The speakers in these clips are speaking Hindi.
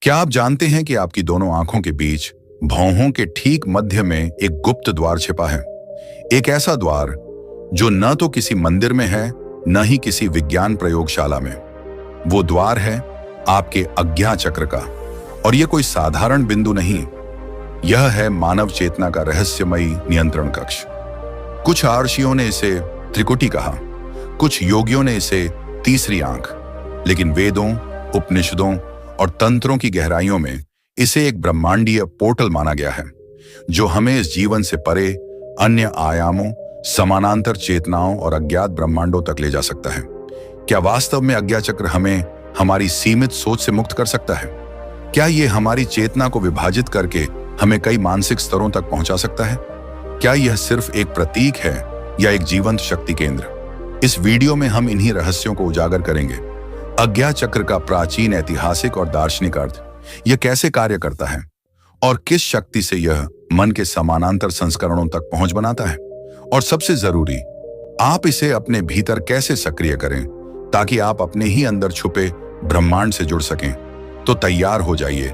क्या आप जानते हैं कि आपकी दोनों आंखों के बीच भौहों के ठीक मध्य में एक गुप्त द्वार छिपा है? एक ऐसा द्वार जो न तो किसी मंदिर में है, न ही किसी विज्ञान प्रयोगशाला में। वो द्वार है आपके अज्ञा चक्र का। और यह कोई साधारण बिंदु नहीं, यह है मानव चेतना का रहस्यमयी नियंत्रण कक्ष। कुछ आर्षियों ने इसे त्रिकुटी कहा, कुछ योगियों ने इसे तीसरी आंख, लेकिन वेदों, उपनिषदों और तंत्रों की गहराइयों में इसे एक ब्रह्मांडीय पोर्टल माना गया है, जो हमें इस जीवन से परे अन्य आयामों, समानांतर चेतनाओं और अज्ञात ब्रह्मांडों तक ले जा सकता है। क्या वास्तव में अज्ञा चक्र हमें हमारी सीमित सोच से मुक्त कर सकता है? क्या यह हमारी चेतना को विभाजित करके हमें कई मानसिक स्तरों तक पहुंचा सकता है? क्या यह सिर्फ एक प्रतीक है या एक जीवंत शक्ति केंद्र? इस वीडियो में हम इन्हीं रहस्यों को उजागर करेंगे। अज्ञा चक्र का प्राचीन ऐतिहासिक और दार्शनिक अर्थ, यह कैसे कार्य करता है और किस शक्ति से यह मन के समानांतर संस्करणों तक पहुंच बनाता है, और सबसे जरूरी, आप इसे अपने भीतर कैसे सक्रिय करें ताकि आप अपने ही अंदर छुपे ब्रह्मांड से जुड़ सकें। तो तैयार हो जाइए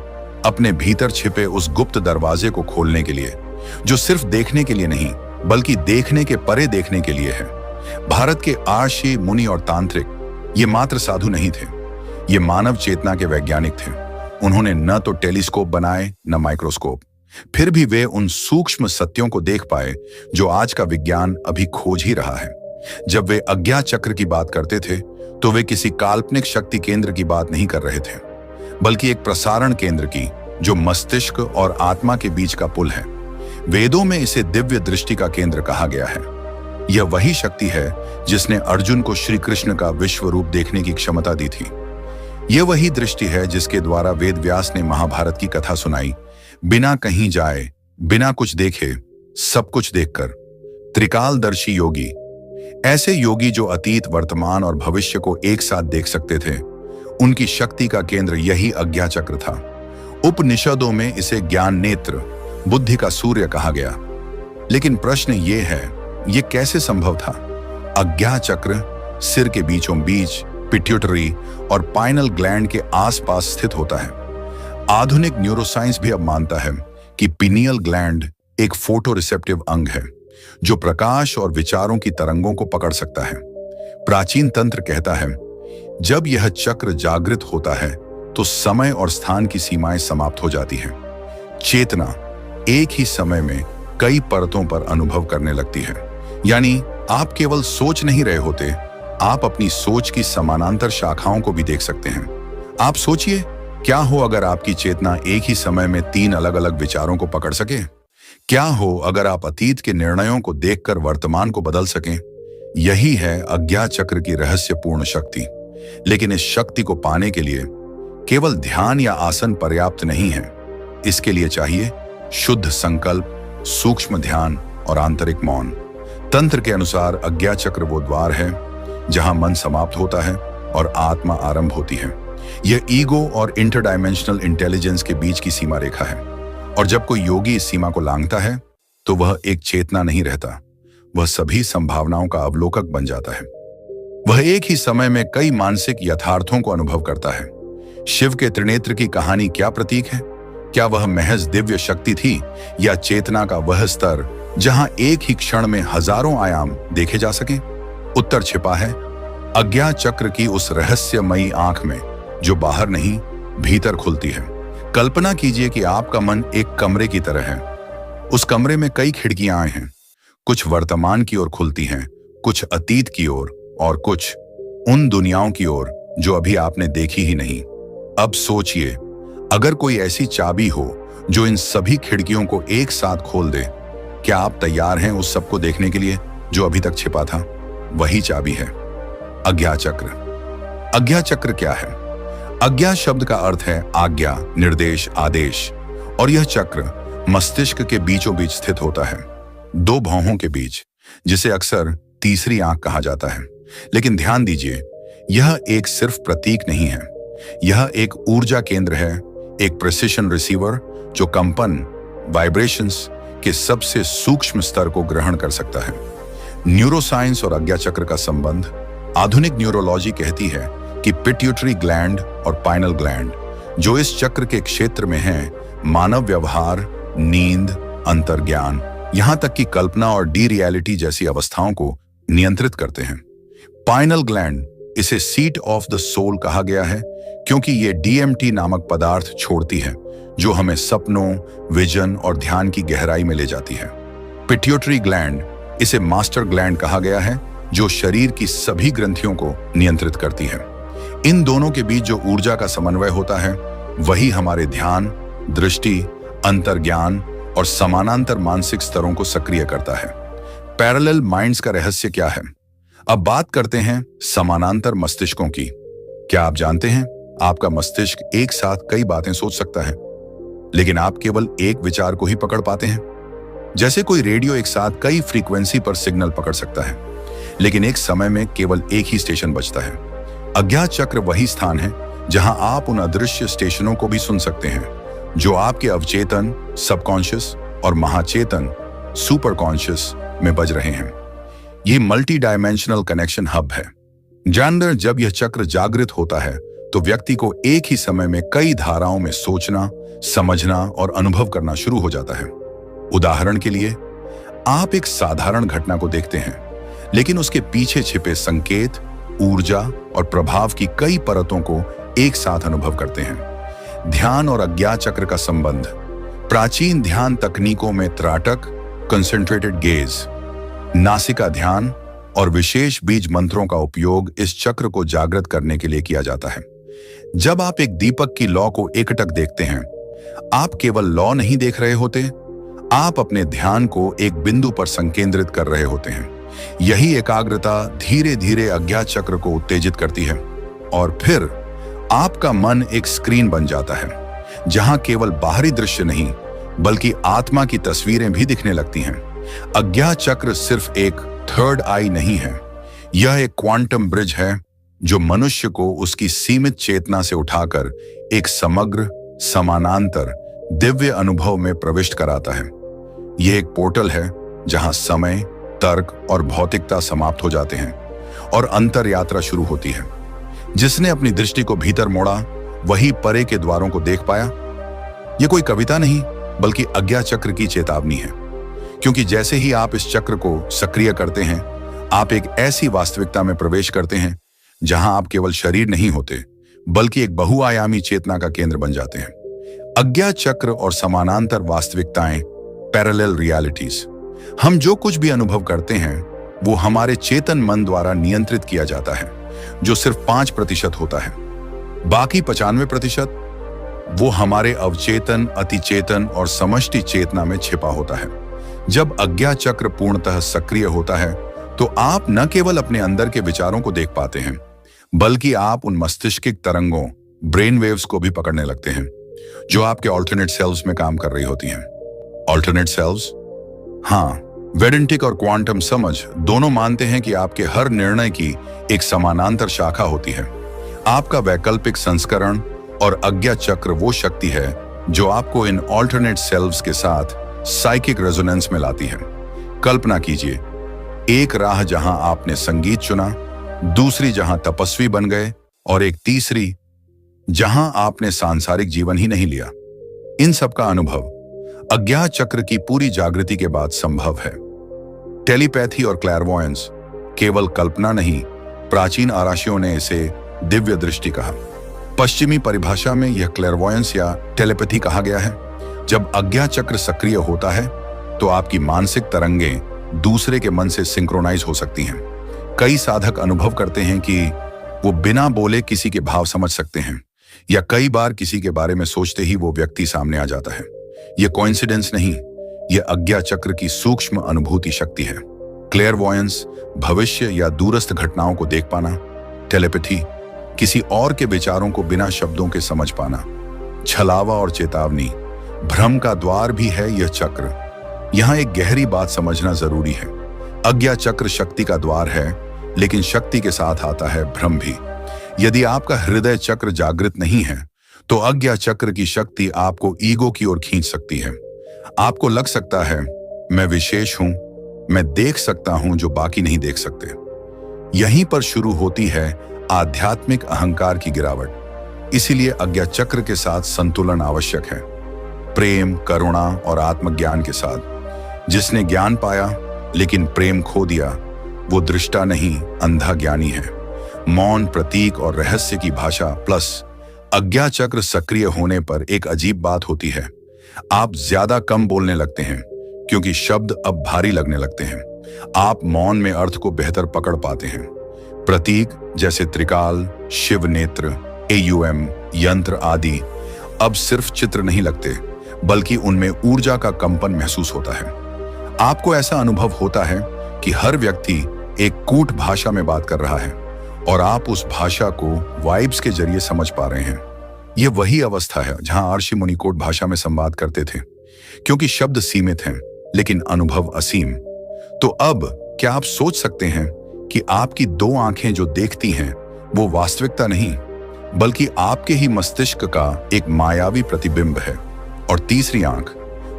अपने भीतर छिपे उस गुप्त दरवाजे को खोलने के लिए, जो सिर्फ देखने के लिए नहीं बल्कि देखने के परे देखने के लिए है। भारत के आर्षि, मुनि और तांत्रिक ये मात्र साधु नहीं थे, ये मानव चेतना के वैज्ञानिक थे। उन्होंने न तो टेलीस्कोप बनाए न माइक्रोस्कोप, फिर भी वे उन सूक्ष्म सत्यों को देख पाए जो आज का विज्ञान अभी खोज ही रहा है। जब वे अज्ञा चक्र की बात करते थे तो वे किसी काल्पनिक शक्ति केंद्र की बात नहीं कर रहे थे, बल्कि एक प्रसारण केंद्र की, जो मस्तिष्क और आत्मा के बीच का पुल है। वेदों में इसे दिव्य दृष्टि का केंद्र कहा गया है। यह वही शक्ति है जिसने अर्जुन को श्री कृष्ण का विश्व रूप देखने की क्षमता दी थी। यह वही दृष्टि है जिसके द्वारा वेद व्यास ने महाभारत की कथा सुनाई, बिना कहीं जाए, बिना कुछ देखे, सब कुछ देखकर। त्रिकालदर्शी योगी, ऐसे योगी जो अतीत, वर्तमान और भविष्य को एक साथ देख सकते थे, उनकी शक्ति का केंद्र यही अज्ञा चक्र था। उपनिषदों में इसे ज्ञान नेत्र, बुद्धि का सूर्य कहा गया। लेकिन प्रश्न ये है, ये कैसे संभव था? अज्ञा चक्र सिर के बीचों बीच, पिट्यूटरी और पाइनल ग्लैंड के आसपास स्थित होता है। आधुनिक न्यूरोसाइंस भी अब मानता है कि पिनियल ग्लैंड एक फोटो रिसेप्टिव अंग है, जो प्रकाश और विचारों की तरंगों को पकड़ सकता है। प्राचीन तंत्र कहता है, जब यह चक्र जागृत होता है तो समय और स्थान की सीमाएं समाप्त हो जाती हैं। चेतना एक ही समय में कई परतों पर अनुभव करने लगती है। यानी आप केवल सोच नहीं रहे होते, आप अपनी सोच की समानांतर शाखाओं को भी देख सकते हैं। आप सोचिए, क्या हो अगर आपकी चेतना एक ही समय में 3 अलग अलग विचारों को पकड़ सके? क्या हो अगर आप अतीत के निर्णयों को देखकर वर्तमान को बदल सकें? यही है अज्ञा चक्र की रहस्यपूर्ण शक्ति। लेकिन इस शक्ति को पाने के लिए केवल ध्यान या आसन पर्याप्त नहीं है। इसके लिए चाहिए शुद्ध संकल्प, सूक्ष्म ध्यान और आंतरिक मौन। तंत्र के अनुसार अज्ञा चक्र वो द्वार है जहां मन समाप्त होता है और आत्मा आरंभ होती है। यह ईगो और इंटरडायमेंशनल इंटेलिजेंस के बीच की सीमा रेखा है। और जब कोई योगी इस सीमा को लांघता है तो वह एक चेतना नहीं रहता, वह सभी संभावनाओं का अवलोकक बन जाता है। वह एक ही समय में कई मानसिक यथार्थों को अनुभव करता है। शिव के त्रिनेत्र की कहानी क्या प्रतीक है? क्या वह महज दिव्य शक्ति थी या चेतना का वह स्तर जहां एक ही क्षण में हजारों आयाम देखे जा सके? उत्तर छिपा है अज्ञा चक्र की उस रहस्यमयी आंख में, जो बाहर नहीं भीतर खुलती है। कल्पना कीजिए कि आपका मन एक कमरे की तरह है। उस कमरे में कई खिड़कियां हैं, कुछ वर्तमान की ओर खुलती हैं, कुछ अतीत की ओर और कुछ उन दुनियाओं की ओर जो अभी आपने देखी ही नहीं। अब सोचिए, अगर कोई ऐसी चाबी हो जो इन सभी खिड़कियों को एक साथ खोल दे, क्या आप तैयार हैं उस सब को देखने के लिए जो अभी तक छिपा था? वही चाबी है अज्ञा चक्र। अज्ञा चक्र क्या है? अज्ञा शब्द का अर्थ है आज्ञा, निर्देश, आदेश। और यह चक्र मस्तिष्क के बीचों बीच स्थित होता है, 2 भौहों के बीच, जिसे अक्सर तीसरी आंख कहा जाता है। लेकिन ध्यान दीजिए, यह एक सिर्फ प्रतीक नहीं है, यह एक ऊर्जा केंद्र है, एक प्रिसिशन रिसीवर जो कंपन, वाइब्रेशंस के सबसे सूक्ष्म स्तर को ग्रहण कर सकता है। न्यूरोसाइंस और अज्ञा चक्र का संबंध, आधुनिक न्यूरोलॉजी कहती है कि पिट्यूटरी ग्लैंड और पाइनल ग्लैंड, जो इस चक्र के क्षेत्र में हैं, मानव व्यवहार, नींद, अंतर्ज्ञान, यहां तक कि कल्पना और डी रियलिटी जैसी अवस्थाओं को नियंत्रित करते हैं। पाइनल ग्लैंड, इसे सीट ऑफ द सोल कहा गया है क्योंकि ये डीएमटी नामक पदार्थ छोड़ती है जो हमें सपनों, विजन और ध्यान की गहराई में ले जाती है। पिट्यूटरी ग्लैंड, इसे मास्टर ग्लैंड कहा गया है जो शरीर की सभी ग्रंथियों को नियंत्रित करती है। इन दोनों के बीच जो ऊर्जा का समन्वय होता है वही हमारे ध्यान, दृष्टि, अंतर्ज्ञान और समानांतर मानसिक स्तरों को सक्रिय करता है। पैरेलल माइंड्स का रहस्य क्या है? अब बात करते हैं समानांतर मस्तिष्कों की। क्या आप जानते हैं आपका मस्तिष्क एक साथ कई बातें सोच सकता है, लेकिन आप केवल एक विचार को ही पकड़ पाते हैं। जैसे कोई रेडियो एक साथ कई फ्रीक्वेंसी पर सिग्नल पकड़ सकता है, लेकिन एक समय में केवल एक ही स्टेशन बजता है। अज्ञात चक्र वही स्थान है जहां आप उन अदृश्य स्टेशनों को भी सुन सकते हैं जो आपके अवचेतन, सबकॉन्शियस और महाचेतन, सुपर कॉन्शियस में बज रहे हैं। ये मल्टी डायमेंशनल कनेक्शन हब है। जानकर जब यह चक्र जागृत होता है तो व्यक्ति को एक ही समय में कई धाराओं में सोचना, समझना और अनुभव करना शुरू हो जाता है। उदाहरण के लिए, आप एक साधारण घटना को देखते हैं, लेकिन उसके पीछे छिपे संकेत, ऊर्जा और प्रभाव की कई परतों को एक साथ अनुभव करते हैं। ध्यान और अज्ञात चक्र का संबंध। प्राचीन ध्यान तकनीकों में त्राटक, कंसंट्रेटेड गेज, नासिका ध्यान और विशेष बीज मंत्रों का उपयोग इस चक्र को जागृत करने के लिए किया जाता है। जब आप एक दीपक की लौ को एकटक देखते हैं, आप केवल लौ नहीं देख रहे होते, आप अपने ध्यान को एक बिंदु पर संकेंद्रित कर रहे होते हैं। यही एकाग्रता धीरे धीरे अज्ञात चक्र को उत्तेजित करती है और फिर आपका मन एक स्क्रीन बन जाता है जहां केवल बाहरी दृश्य नहीं बल्कि आत्मा की तस्वीरें भी दिखने लगती हैं। अज्ञात चक्र सिर्फ एक थर्ड आई नहीं है, यह एक क्वांटम ब्रिज है जो मनुष्य को उसकी सीमित चेतना से उठाकर एक समग्र, समानांतर, दिव्य अनुभव में प्रविष्ट कराता है। यह एक पोर्टल है जहां समय, तर्क और भौतिकता समाप्त हो जाते हैं और अंतर यात्रा शुरू होती है। जिसने अपनी दृष्टि को भीतर मोड़ा वही परे के द्वारों को देख पाया। यह कोई कविता नहीं बल्कि अज्ञात चक्र की चेतावनी है, क्योंकि जैसे ही आप इस चक्र को सक्रिय करते हैं, आप एक ऐसी वास्तविकता में प्रवेश करते हैं जहां आप केवल शरीर नहीं होते बल्कि एक बहुआयामी चेतना का केंद्र बन जाते हैं। अज्ञात चक्र और समानांतर वास्तविकताएं, पैरेलल रियलिटीज। हम जो कुछ भी अनुभव करते हैं वो हमारे चेतन मन द्वारा नियंत्रित किया जाता है, जो सिर्फ 5% होता है। बाकी 95% वो हमारे अवचेतन, अतिचेतन और समष्टि चेतना में छिपा होता है। जब अज्ञात चक्र पूर्णतः सक्रिय होता है तो आप न केवल अपने अंदर के विचारों को देख पाते हैं बल्कि आप उन मस्तिष्किक तरंगों, ब्रेन वेव्स को भी पकड़ने लगते हैं जो आपके ऑल्टरनेट सेल्स में काम कर रही होती हैं। Alternate cells? हाँ, वेडेंटिक और क्वांटम समझ दोनों मानते हैं कि आपके हर निर्णय की एक समानांतर शाखा होती है। आपका वैकल्पिक संस्करण और अज्ञात चक्र वो शक्ति है जो आपको इन ऑल्टरनेट सेल्व्स के साथ साइकिक रेजोनेंस में लाती है। कल्पना कीजिए, एक राह जहां आपने संगीत चुना, दूसरी जहां तपस्वी बन गए और एक तीसरी जहां आपने सांसारिक जीवन ही नहीं लिया। इन सब का अनुभव अज्ञात चक्र की पूरी जागृति के बाद संभव है। टेलीपैथी और क्लैरवॉयंस केवल कल्पना नहीं, प्राचीन आराशियों ने इसे दिव्य दृष्टि कहा। पश्चिमी परिभाषा में यह क्लैरवॉयंस या टेलीपैथी कहा गया है। जब अज्ञात चक्र सक्रिय होता है तो आपकी मानसिक तरंगें दूसरे के मन से सिंक्रोनाइज हो सकती हैं। कई साधक अनुभव करते हैं कि वो बिना बोले किसी के भाव समझ सकते हैं, या कई बार किसी के बारे में सोचते ही वो व्यक्ति सामने आ जाता है। यह कोइंसिडेंस नहीं, यह अज्ञात चक्र की सूक्ष्म अनुभूति शक्ति है। क्लेयरवॉयंस भविष्य या दूरस्थ घटनाओं को देख पाना। टेलीपैथी किसी और के विचारों को बिना शब्दों के समझ पाना। छलावा और चेतावनी भ्रम का द्वार भी है यह चक्र। यहां एक गहरी बात समझना जरूरी है। अज्ञात चक्र शक्ति का द्वार है, लेकिन शक्ति के साथ आता है भ्रम भी। यदि आपका हृदय चक्र जागृत नहीं है तो अज्ञात चक्र की शक्ति आपको ईगो की ओर खींच सकती है। आपको लग सकता है मैं विशेष हूं, मैं देख सकता हूं जो बाकी नहीं देख सकते। यहीं पर शुरू होती है आध्यात्मिक अहंकार की गिरावट। इसीलिए अज्ञा चक्र के साथ संतुलन आवश्यक है, प्रेम, करुणा और आत्मज्ञान के साथ। जिसने ज्ञान पाया लेकिन प्रेम खो दिया, वो दृष्टा नहीं, अंधा ज्ञानी है। मौन, प्रतीक और रहस्य की भाषा प्लस अज्ञा चक्र सक्रिय होने पर एक अजीब बात होती है। आप ज्यादा कम बोलने लगते हैं क्योंकि शब्द अब भारी लगने लगते हैं। आप मौन में अर्थ को बेहतर पकड़ पाते हैं। प्रतीक जैसे त्रिकाल, शिव नेत्र, AUM, यंत्र आदि अब सिर्फ चित्र नहीं लगते, बल्कि उनमें ऊर्जा का कंपन महसूस होता है। आपको ऐसा अनुभव होता है कि हर व्यक्ति एक कूट भाषा में बात कर रहा है और आप उस भाषा को वाइब्स के जरिए समझ पा रहे हैं। यह वही अवस्था है जहां ऋषि मुनि कोट भाषा में संवाद करते थे, क्योंकि शब्द सीमित हैं लेकिन अनुभव असीम। तो अब क्या आप सोच सकते हैं कि आपकी दो आंखें जो देखती हैं वो वास्तविकता नहीं, बल्कि आपके ही मस्तिष्क का एक मायावी प्रतिबिंब है। और तीसरी आंख,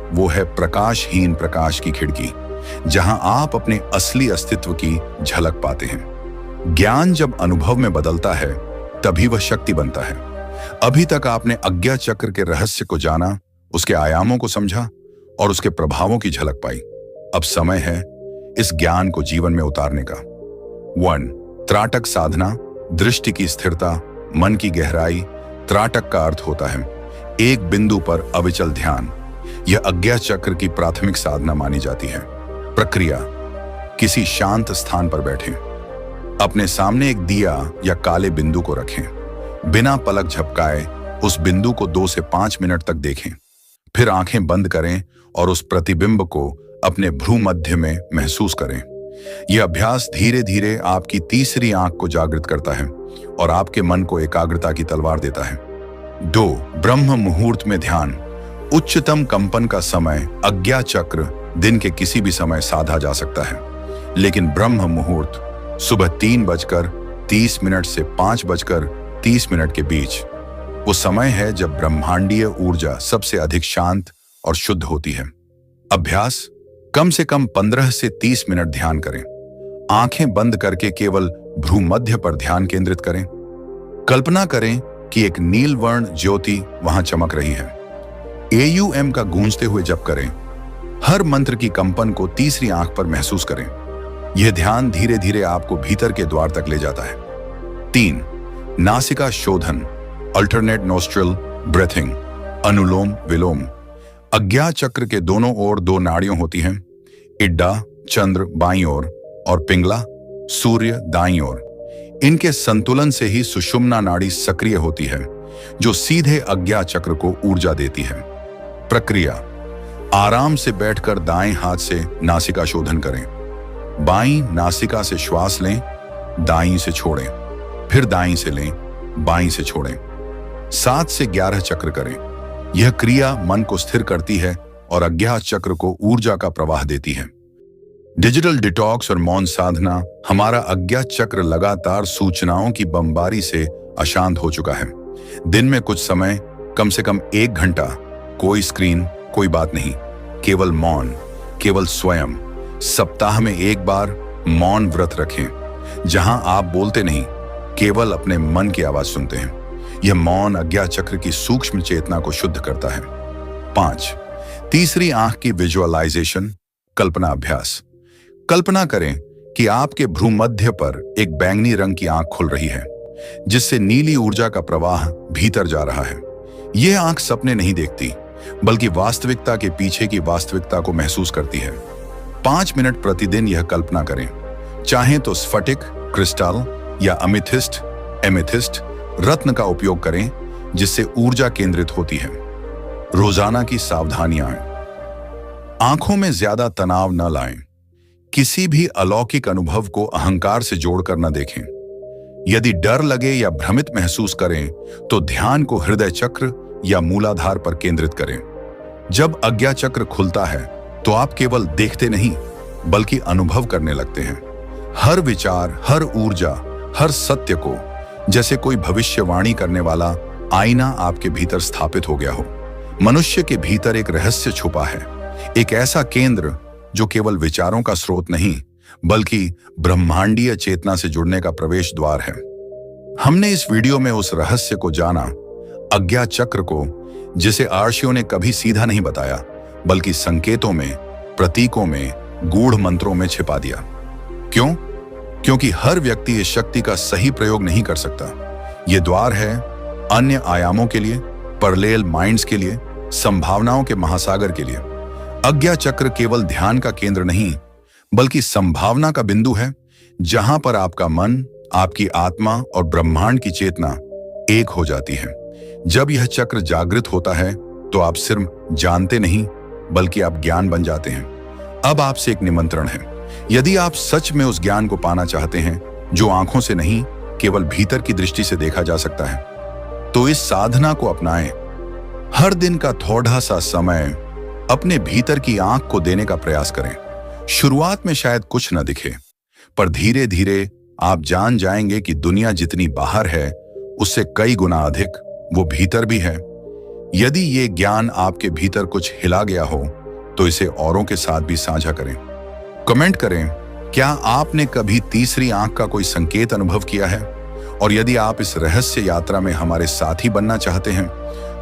वो है प्रकाशहीन प्रकाश की खिड़की, जहां आप अपने असली अस्तित्व की झलक पाते हैं। ज्ञान जब अनुभव में बदलता है तभी वह शक्ति बनता है। अभी तक आपने अज्ञा चक्र के रहस्य को जाना, उसके आयामों को समझा और उसके प्रभावों की झलक पाई। अब समय है इस ज्ञान को जीवन में उतारने का। 1. त्राटक साधना, दृष्टि की स्थिरता, मन की गहराई। त्राटक का अर्थ होता है एक बिंदु पर अविचल ध्यान। यह अज्ञा चक्र की प्राथमिक साधना मानी जाती है। प्रक्रिया, किसी शांत स्थान पर बैठें, अपने सामने एक दिया या काले बिंदु को रखें, बिना पलक झपकाए उस बिंदु को 2 से 5 मिनट तक देखें, फिर आंखें बंद करें और उस प्रतिबिंब को अपने भ्रू मध्य में महसूस करें। यह अभ्यास धीरे धीरे आपकी तीसरी आंख को जागृत करता है और आपके मन को एकाग्रता की तलवार देता है। 2. ब्रह्म मुहूर्त में ध्यान, उच्चतम कंपन का समय। अज्ञा चक्र दिन के किसी भी समय साधा जा सकता है, लेकिन ब्रह्म मुहूर्त सुबह 3:30 से 5:30 के बीच वो समय है जब ब्रह्मांडीय ऊर्जा सबसे अधिक शांत और शुद्ध होती है। अभ्यास, कम से कम 15 से 30 मिनट ध्यान करें। आंखें बंद करके केवल भ्रू मध्य पर ध्यान केंद्रित करें। कल्पना करें कि एक नीलवर्ण ज्योति वहां चमक रही है। AUM का गूंजते हुए जप करें। हर मंत्र की कंपन को तीसरी आंख पर महसूस करें। यह ध्यान धीरे धीरे आपको भीतर के द्वार तक ले जाता है। 3. नासिका शोधन, अल्टरनेट नोस्ट्रल ब्रेथिंग, अनुलोम विलोम। अज्ञा चक्र के दोनों ओर 2 नाड़ियां होती हैं, इड्डा चंद्र बाईं ओर और पिंगला सूर्य दाईं ओर। इनके संतुलन से ही सुषुम्ना नाड़ी सक्रिय होती है, जो सीधे अज्ञा चक्र को ऊर्जा देती है। प्रक्रिया, आराम से बैठकर दाएं हाथ से नासिका शोधन करें। बाईं नासिका से श्वास लें, दाईं से छोड़ें, फिर दाईं से लें, बाईं से छोड़ें। 7 से 11 चक्र करें। यह क्रिया मन को स्थिर करती है और अज्ञा चक्र को ऊर्जा का प्रवाह देती है। डिजिटल डिटॉक्स और मौन साधना। हमारा अज्ञा चक्र लगातार सूचनाओं की बमबारी से अशांत हो चुका है। दिन में कुछ समय, कम से कम 1 घंटा, कोई स्क्रीन, कोई बात नहीं, केवल मौन, केवल स्वयं। सप्ताह में 1 बार मौन व्रत रखें, जहां आप बोलते नहीं, केवल अपने मन की आवाज सुनते हैं। यह मौन अज्ञा चक्र की सूक्ष्म चेतना को शुद्ध करता है। 5. तीसरी आंख की विजुअलाइजेशन, कल्पना अभ्यास। कल्पना करें कि आपके भ्रू मध्य पर एक बैंगनी रंग की आंख खुल रही है, जिससे नीली ऊर्जा का प्रवाह भीतर जा रहा है। यह आंख सपने नहीं देखती, बल्कि वास्तविकता के पीछे की वास्तविकता को महसूस करती है। 5 मिनट प्रतिदिन यह कल्पना करें। चाहें तो स्फटिक, क्रिस्टल या एमेथिस्ट रत्न का उपयोग करें, जिससे ऊर्जा केंद्रित होती है। रोजाना की सावधानियां, आंखों में ज्यादा तनाव न लाएं। किसी भी अलौकिक अनुभव को अहंकार से जोड़कर न देखें। यदि डर लगे या भ्रमित महसूस करें तो ध्यान को हृदय चक्र या मूलाधार पर केंद्रित करें। जब अज्ञा चक्र खुलता है तो आप केवल देखते नहीं, बल्कि अनुभव करने लगते हैं। हर विचार, हर ऊर्जा, हर सत्य को जैसे कोई भविष्यवाणी करने वाला आईना आपके भीतर स्थापित हो गया हो। मनुष्य के भीतर एक रहस्य छुपा है, एक ऐसा केंद्र जो केवल विचारों का स्रोत नहीं, बल्कि ब्रह्मांडीय चेतना से जुड़ने का प्रवेश द्वार है। हमने इस वीडियो में उस रहस्य को जाना, अज्ञा चक्र को, जिसे आर्षियों ने कभी सीधा नहीं बताया बल्कि संकेतों में, प्रतीकों में, गूढ़ मंत्रों में छिपा दिया। क्यों? क्योंकि हर व्यक्ति इस शक्ति का सही प्रयोग नहीं कर सकता। ये द्वार है अन्य आयामों के लिए, पैरेलल माइंड्स के लिए, संभावनाओं के महासागर के लिए। अज्ञा चक्र केवल ध्यान का केंद्र नहीं बल्कि संभावना का बिंदु है, जहां पर आपका मन, आपकी आत्मा और ब्रह्मांड की चेतना एक हो जाती है। जब यह चक्र जागृत होता है तो आप सिर्फ जानते नहीं बल्कि आप ज्ञान बन जाते हैं। अब आपसे एक निमंत्रण है, यदि आप सच में उस ज्ञान को पाना चाहते हैं जो आंखों से नहीं केवल भीतर की दृष्टि से देखा जा सकता है, तो इस साधना को अपनाएं। हर दिन का थोड़ा सा समय अपने भीतर की आंख को देने का प्रयास करें। शुरुआत में शायद कुछ न दिखे, पर धीरे धीरे आप जान जाएंगे कि दुनिया जितनी बाहर है उससे कई गुना अधिक वो भीतर भी है। यदि ये ज्ञान आपके भीतर कुछ हिला गया हो तो इसे औरों के साथ भी साझा करें। कमेंट करें, क्या आपने कभी तीसरी आंख का कोई संकेत अनुभव किया है? और यदि आप इस रहस्य यात्रा में हमारे साथी बनना चाहते हैं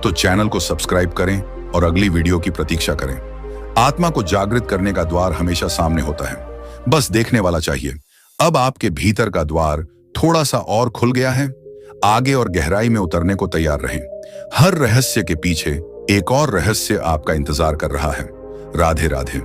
तो चैनल को सब्सक्राइब करें और अगली वीडियो की प्रतीक्षा करें। आत्मा को जागृत करने का द्वार हमेशा सामने होता है, बस देखने वाला चाहिए। अब आपके भीतर का द्वार थोड़ा सा और खुल गया है। आगे और गहराई में उतरने को तैयार रहें। हर रहस्य के पीछे एक और रहस्य आपका इंतजार कर रहा है। राधे राधे।